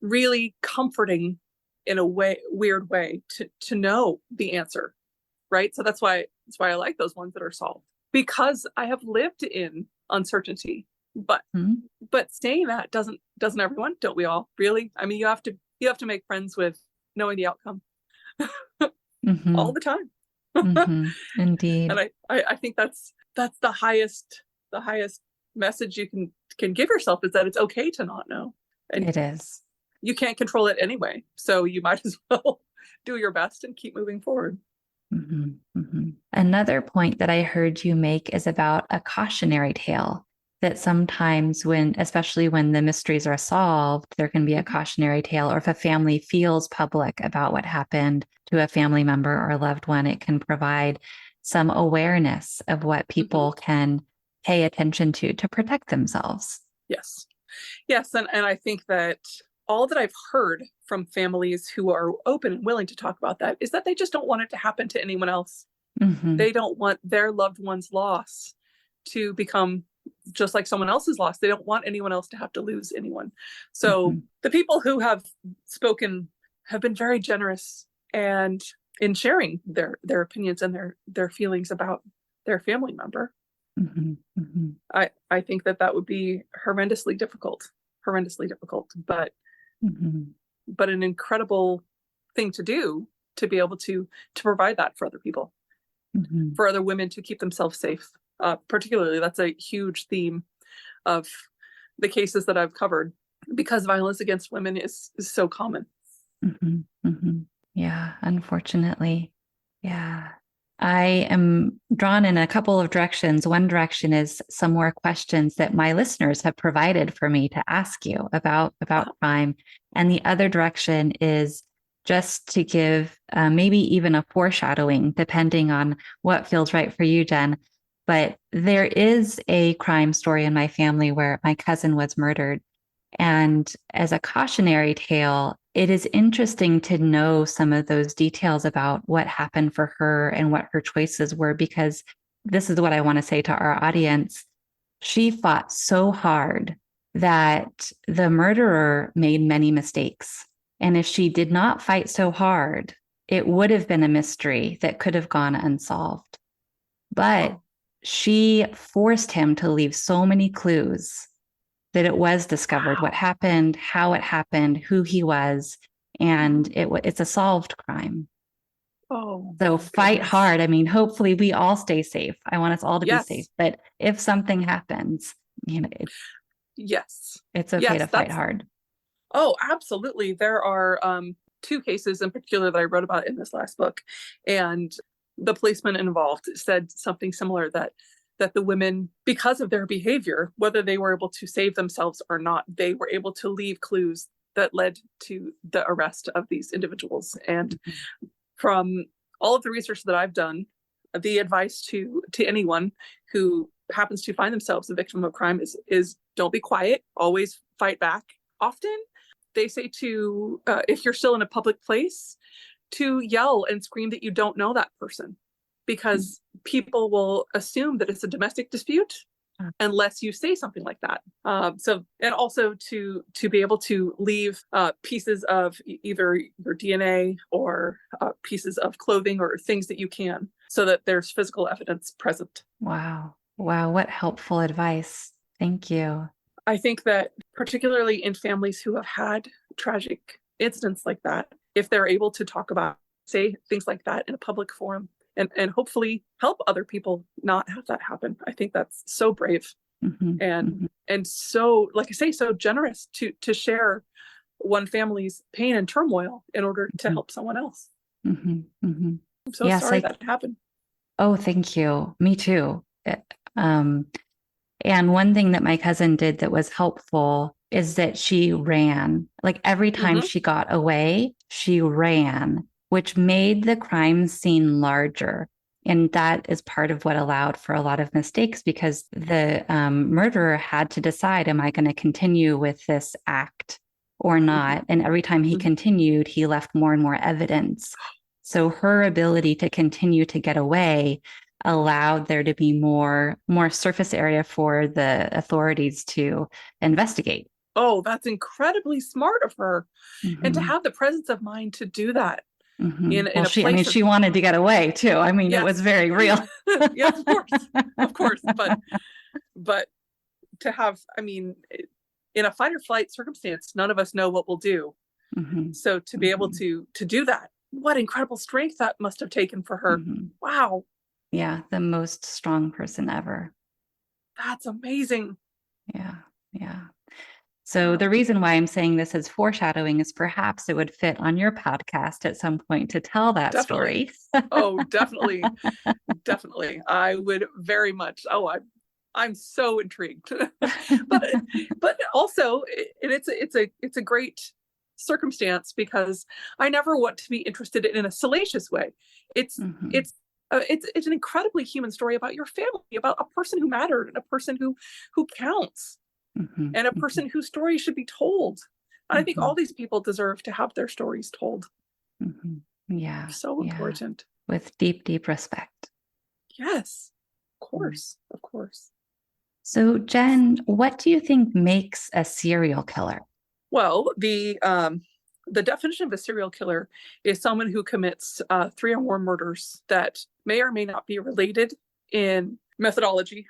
really comforting in a weird way to know the answer, right? So that's why I like those ones that are solved, because I have lived in uncertainty. But saying that doesn't everyone? Don't we all? Really? I mean, you have to make friends with knowing the outcome all the time. Indeed. And I think that's the highest message you can give yourself, is that it's okay to not know. And it is. You can't control it anyway. So you might as well do your best and keep moving forward. Another point that I heard you make is about a cautionary tale. That sometimes especially when the mysteries are solved, there can be a cautionary tale, or if a family feels public about what happened to a family member or a loved one, it can provide some awareness of what people can pay attention to protect themselves. Yes. And I think that all that I've heard from families who are open and willing to talk about that is that they just don't want it to happen to anyone else. They don't want their loved one's loss to become just like someone else's loss. They don't want anyone else to have to lose anyone. So the people who have spoken have been very generous and in sharing their opinions and their feelings about their family member. I think that would be horrendously difficult. horrendously difficult, Mm-hmm. but an incredible thing to do, to be able to provide that for other people, Mm-hmm. for other women to keep themselves safe. Particularly, that's a huge theme of the cases that I've covered, because violence against women is so common. Mm-hmm. Mm-hmm. Yeah, unfortunately. Yeah. I am drawn in a couple of directions. One direction is some more questions that my listeners have provided for me to ask you about crime. And the other direction is just to give maybe even a foreshadowing, depending on what feels right for you, Jen. But there is a crime story in my family where my cousin was murdered. And as a cautionary tale, it is interesting to know some of those details about what happened for her and what her choices were, because this is what I want to say to our audience. She fought so hard that the murderer made many mistakes. And if she did not fight so hard, it would have been a mystery that could have gone unsolved. But Oh, she forced him to leave so many clues that it was discovered what wow. happened, how it happened, who he was, and it's a solved crime. Oh So my fight goodness. hard. I mean, hopefully we all stay safe. I want us all to be safe. Yes. But if something happens, Yes. it's okay to Yes. fight hard. Oh, absolutely. There are two cases in particular that I wrote about in this last book. And the policeman involved said something similar, that the women, because of their behavior, whether they were able to save themselves or not, they were able to leave clues that led to the arrest of these individuals. And from all of the research that I've done, the advice to anyone who happens to find themselves a victim of crime is don't be quiet, always fight back. Often they say to, if you're still in a public place, to yell and scream that you don't know that person, because people will assume that it's a domestic dispute unless you say something like that. So, and also to be able to leave pieces of either your DNA or pieces of clothing or things that you can, so that there's physical evidence present. Wow. Wow. What helpful advice. Thank you. I think that particularly in families who have had tragic incidents like that, if they're able to talk about, say things like that in a public forum, and hopefully help other people not have that happen, I think that's so brave, Mm-hmm. and Mm-hmm. so, like I say, so generous to share one family's pain and turmoil in order to help someone else. Mm-hmm. Mm-hmm. I'm so Yes, sorry that happened. oh, thank you. Me too. Um, And one thing that my cousin did that was helpful is that she ran. Like every time Mm-hmm. she got away, she ran, which made the crime scene larger. And that is part of what allowed for a lot of mistakes, because the murderer had to decide, am I going to continue with this act or Mm-hmm. not? And every time he Mm-hmm. continued, he left more and more evidence. So her ability to continue to get away allowed there to be more surface area for the authorities to investigate. Oh, that's incredibly smart of her, and to Mm-hmm. have the presence of mind to do that Mm-hmm. in Well, a I mean, place of, she wanted to get away too. I mean, it was yes. very real. Yes, of course, but to have, I mean, in a fight or flight circumstance, none of us know what we'll do. Mm-hmm. So to be able Mm-hmm. to do that, what incredible strength that must have taken for her. Mm-hmm. Wow, Yeah, the most strong person ever. that's amazing. Yeah, yeah. So Wow. the reason why I'm saying this as foreshadowing is perhaps it would fit on your podcast at some point to tell that Definitely. story. Oh, definitely. Definitely. I would very much. Oh, I'm so intrigued. But also, it's a great circumstance, because I never want to be interested in a salacious way. It's Mm-hmm. it's an incredibly human story about your family, about a person who mattered, and a person who counts, Mm-hmm. and a Mm-hmm. person whose story should be told. And I think Mm-hmm. all these people deserve to have their stories told. Mm-hmm. They're Yeah, so yeah. important. With deep, deep respect. Yes, Mm. of course. So, Jen, what do you think makes a serial killer? Well, the definition of a serial killer is someone who commits three or more murders that may or may not be related in methodology,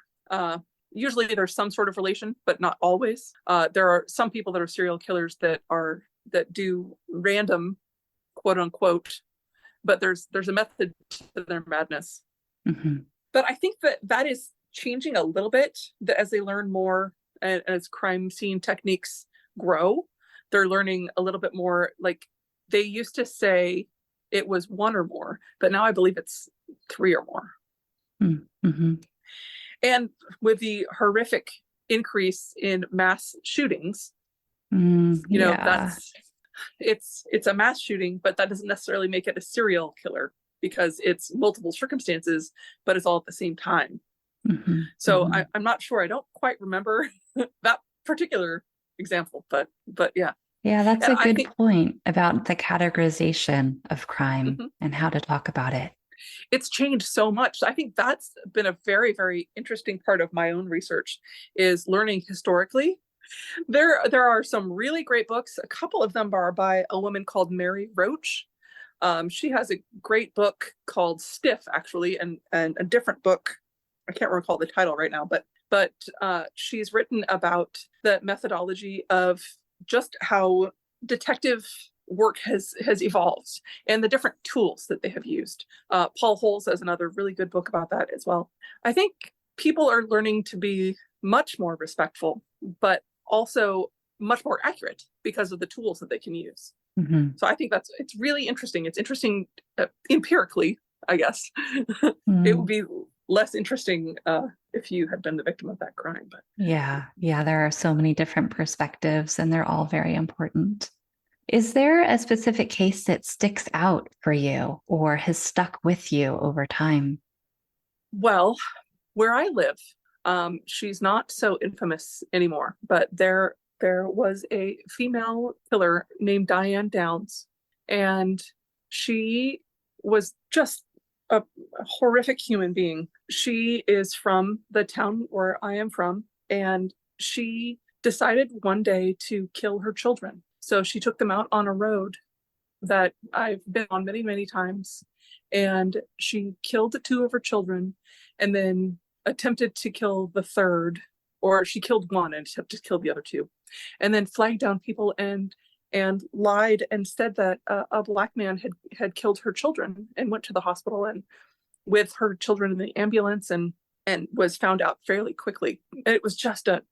Usually there's some sort of relation, but not always. There are some people that are serial killers that do random, quote unquote, but there's a method to their madness. Mm-hmm. But I think that is changing a little bit as they learn more, and as crime scene techniques grow. They're learning a little bit more. Like, they used to say it was one or more, but now I believe it's three or more. Mm-hmm. And with the horrific increase in mass shootings, Yeah. that's it's a mass shooting, but that doesn't necessarily make it a serial killer, because it's multiple circumstances, but it's all at the same time. Mm-hmm. So Mm-hmm. I'm not sure. I don't quite remember that particular example, but yeah. Yeah, that's And a I good think point about the categorization of crime mhm, and how to talk about it. it's changed so much. I think that's been a very, very interesting part of my own research, is learning historically. There are some really great books. A couple of them are by a woman called Mary Roach. She has a great book called Stiff, actually, and a different book. I can't recall the title right now, but she's written about the methodology of just how detective work has evolved, and the different tools that they have used. Paul Holes has another really good book about that as well. I think people are learning to be much more respectful, but also much more accurate because of the tools that they can use. Mm-hmm. So I think it's really interesting. It's interesting empirically, I guess. It would Mm. be less interesting if you had been the victim of that crime. But Yeah, there are so many different perspectives and they're all very important. Is there a specific case that sticks out for you or has stuck with you over time? well, where I live, she's not so infamous anymore, but there was a female killer named Diane Downs, and she was just a horrific human being. She is from the town where I am from, and she decided one day to kill her children. So she took them out on a road that I've been on many, many times, and she killed two of her children, and then attempted to kill the third, or she killed one and attempted to kill the other two, and then flagged down people and lied and said that a black man had killed her children, and went to the hospital and with her children in the ambulance, and was found out fairly quickly. It was just a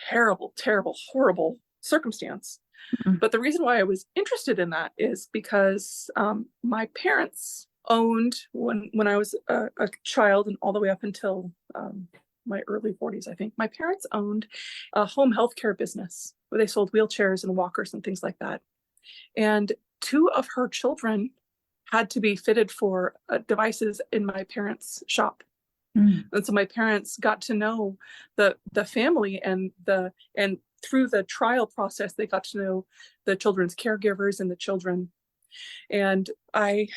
terrible, terrible, horrible circumstance. Mm. But the reason why I was interested in that is because my parents owned, when I was a child and all the way up until my early 40s, I think, my parents owned a home healthcare business where they sold wheelchairs and walkers and things like that. And two of her children had to be fitted for devices in my parents' shop. Mm. And so my parents got to know the family, and through the trial process, they got to know the children's caregivers and the children. And I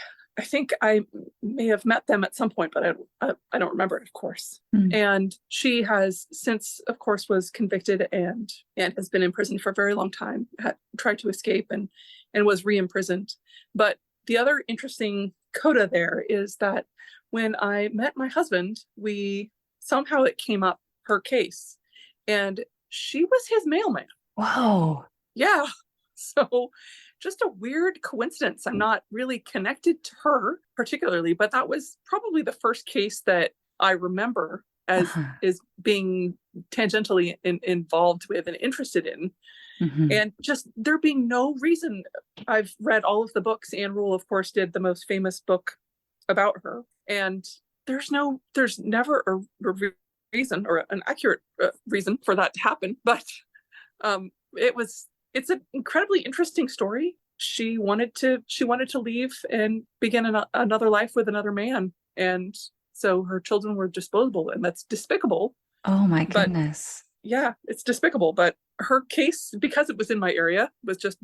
think I may have met them at some point, but I don't remember it, of course. Mm. And she has since, of course, was convicted and has been in prison for a very long time, had tried to escape and was re-imprisoned. But the other interesting coda there is that when I met my husband, somehow it came up, her case, and she was his mailman. Whoa. Yeah. So just a weird coincidence. I'm not really connected to her particularly, but that was probably the first case that I remember as Uh-huh. is being tangentially involved with and interested in. Mm-hmm. And just there being no reason. I've read all of the books. Anne Rule, of course, did the most famous book about her. And there's never a reason or an accurate reason for that to happen. But it's an incredibly interesting story. She wanted to leave and begin another life with another man. And so her children were disposable, and that's despicable. Oh my But goodness. yeah, it's despicable. But her case, because it was in my area, was just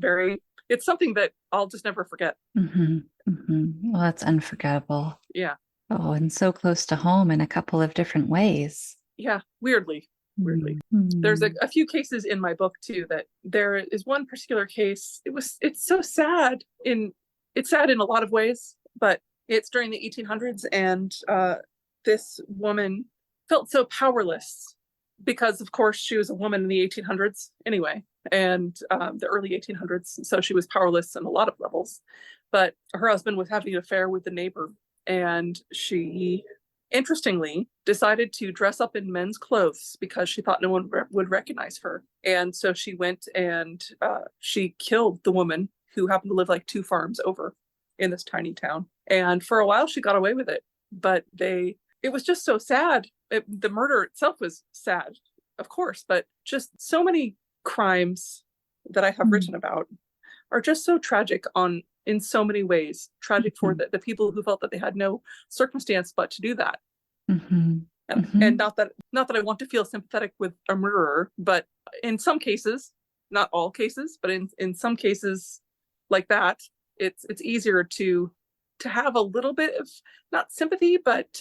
it's something that I'll just never forget. Mm-hmm. Mm-hmm. Well, that's unforgettable. Yeah. Oh, and so close to home in a couple of different ways. Yeah. Weirdly. There's Mm-hmm. a few cases in my book too, that there is one particular case. It's so sad it's sad in a lot of ways, but it's during the 1800s, and this woman felt so powerless because of course she was a woman in the 1800s anyway, and the early 1800s, so she was powerless in a lot of levels. But her husband was having an affair with the neighbor, and she interestingly decided to dress up in men's clothes because she thought no one would recognize her. And so she went and she killed the woman who happened to live like 2 farms over in this tiny town. And for a while she got away with it, but it was just so sad. The murder itself was sad, of course, but just so many crimes that I have written about are just so tragic in so many ways. Tragic for the people who felt that they had no circumstance but to do that. Mm-hmm. And not that I want to feel sympathetic with a murderer, but in some cases, not all cases, but in some cases like that, it's easier to have a little bit of not sympathy, but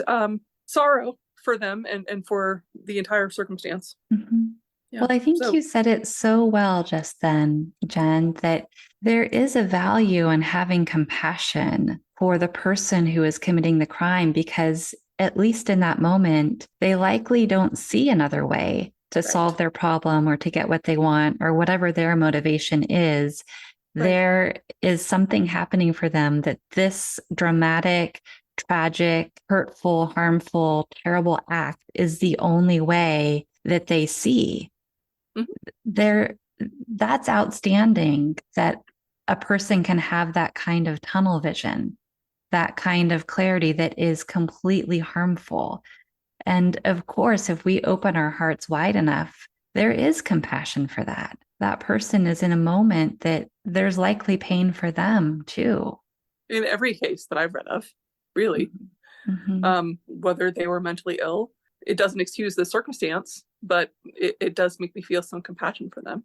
sorrow for them and for the entire circumstance. Mm-hmm. Yeah. Well, I think you said it so well just then, Jen, that there is a value in having compassion for the person who is committing the crime, because at least in that moment, they likely don't see another way to solve their problem or to get what they want or whatever their motivation is. Right. There is something happening for them that this dramatic, tragic, hurtful, harmful, terrible act is the only way that they see. Mm-hmm. That's outstanding that a person can have that kind of tunnel vision, that kind of clarity that is completely harmful. And of course, if we open our hearts wide enough, there is compassion for that. That person is in a moment that there's likely pain for them too. In every case that I've read of, really. Mm-hmm. Whether they were mentally ill, it doesn't excuse the circumstance, but it does make me feel some compassion for them.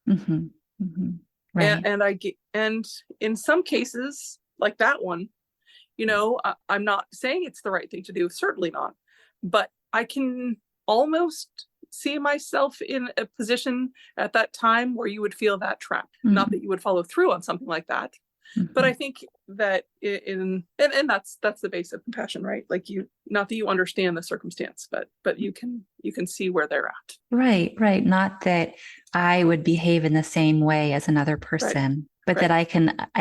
Mm-hmm. Mm-hmm. Right. And in some cases, like that one, I'm not saying it's the right thing to do, certainly not, but I can almost see myself in a position at that time where you would feel that trap. Mm-hmm. Not that you would follow through on something like that. Mm-hmm. But I think that and that's the base of compassion, right? Like not that you understand the circumstance, but you can see where they're at. Right. Not that I would behave in the same way as another person, but that I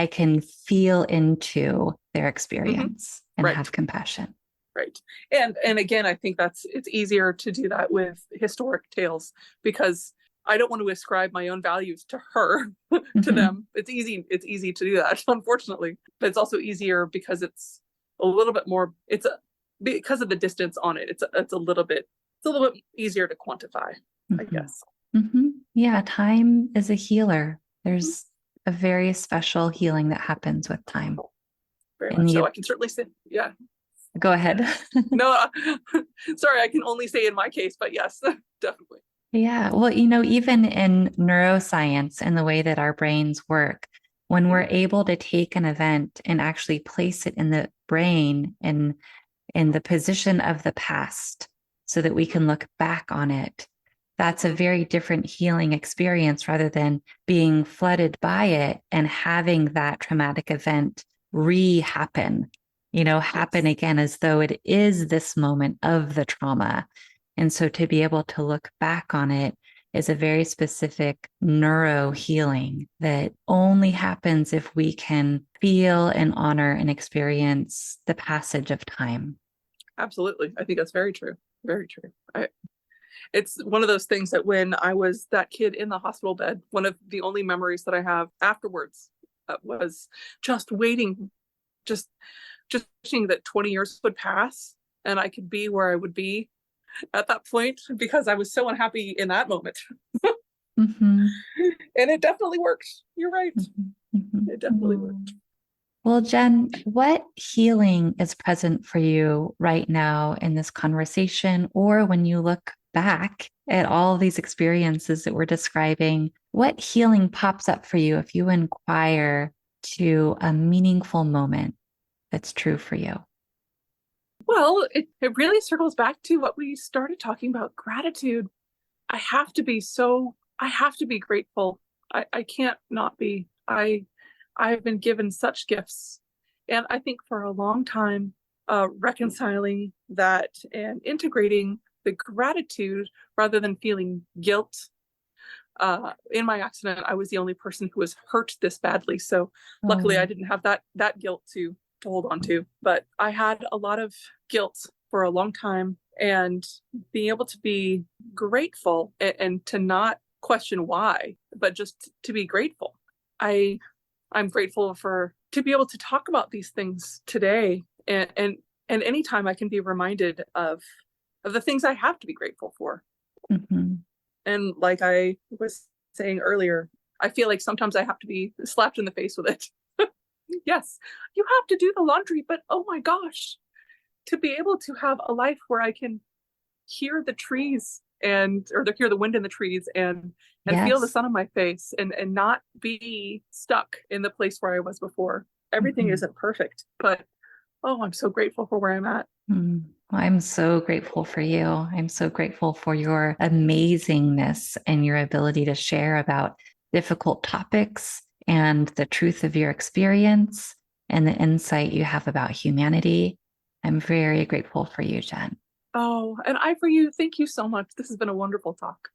can feel into their experience and have compassion. Right. And again, I think it's easier to do that with historic tales, because I don't want to ascribe my own values to her, to them. It's easy to do that, unfortunately. But it's also easier because it's a little bit more, because of the distance on it, it's a little bit easier to quantify, I guess. Mm-hmm. Yeah, time is a healer. There's a very special healing that happens with time. Very much so. I can certainly say, yeah. Go ahead. No, sorry, I can only say in my case, but yes, definitely. Yeah. Well, even in neuroscience and the way that our brains work, when we're able to take an event and actually place it in the brain in the position of the past so that we can look back on it, that's a very different healing experience rather than being flooded by it and having that traumatic event happen again as though it is this moment of the trauma. And so to be able to look back on it is a very specific neuro healing that only happens if we can feel and honor and experience the passage of time. Absolutely. I think that's very true. Very true. It's one of those things that when I was that kid in the hospital bed, one of the only memories that I have afterwards was just waiting, just wishing that 20 years would pass and I could be where I would be at that point, because I was so unhappy in that moment. Mm-hmm. And it definitely worked. You're right. Mm-hmm. It definitely worked. Well, Jen, what healing is present for you right now in this conversation, or when you look back at all these experiences that we're describing? What healing pops up for you if you inquire to a meaningful moment that's true for you? Well, it really circles back to what we started talking about, gratitude. I have to be grateful. I can't not be. I've been given such gifts. And I think for a long time, reconciling that and integrating the gratitude rather than feeling guilt. In my accident, I was the only person who was hurt this badly. So luckily I didn't have that guilt to hold on to. But I had a lot of guilt for a long time, and being able to be grateful and to not question why, but just to be grateful. I'm grateful to be able to talk about these things today, and anytime I can be reminded of the things I have to be grateful for. Mm-hmm. And like I was saying earlier, I feel like sometimes I have to be slapped in the face with it. Yes, you have to do the laundry, but oh my gosh, to be able to have a life where I can hear the trees or hear the wind in the trees and feel the Yes. sun on my face and not be stuck in the place where I was before. Everything Mm-hmm. isn't perfect, but oh, I'm so grateful for where I'm at. I'm so grateful for you. I'm so grateful for your amazingness and your ability to share about difficult topics and the truth of your experience and the insight you have about humanity. I'm very grateful for you, Jen. Oh, and I for you, thank you so much. This has been a wonderful talk.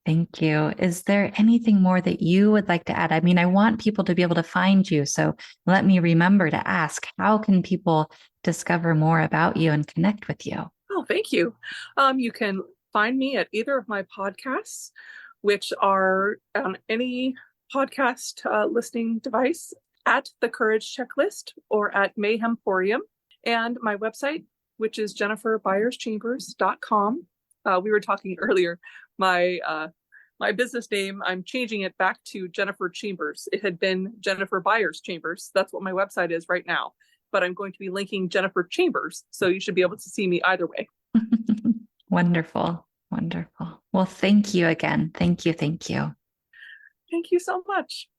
Thank you. Is there anything more that you would like to add? I mean, I want people to be able to find you. So let me remember to ask, how can people discover more about you and connect with you? Oh, thank you. You can find me at either of my podcasts, which are on any podcast listening device, at The Courage Checklist or at Mayhemporium, and my website, which is jenniferbyerschambers.com. We were talking earlier, my business name, I'm changing it back to Jennifer Chambers. It had been Jennifer Byers Chambers. That's what my website is right now. But I'm going to be linking Jennifer Chambers, so you should be able to see me either way. Wonderful. Wonderful. Well, thank you again. Thank you. Thank you. Thank you so much.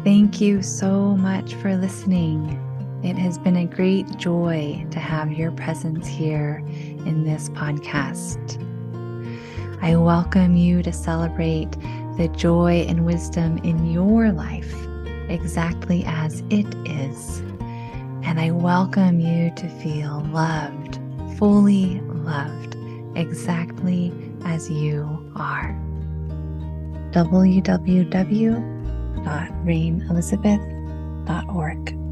Thank you so much for listening. It has been a great joy to have your presence here in this podcast. I welcome you to celebrate the joy and wisdom in your life exactly as it is. And I welcome you to feel loved, fully loved, exactly as you are. www.rainelizabeth.org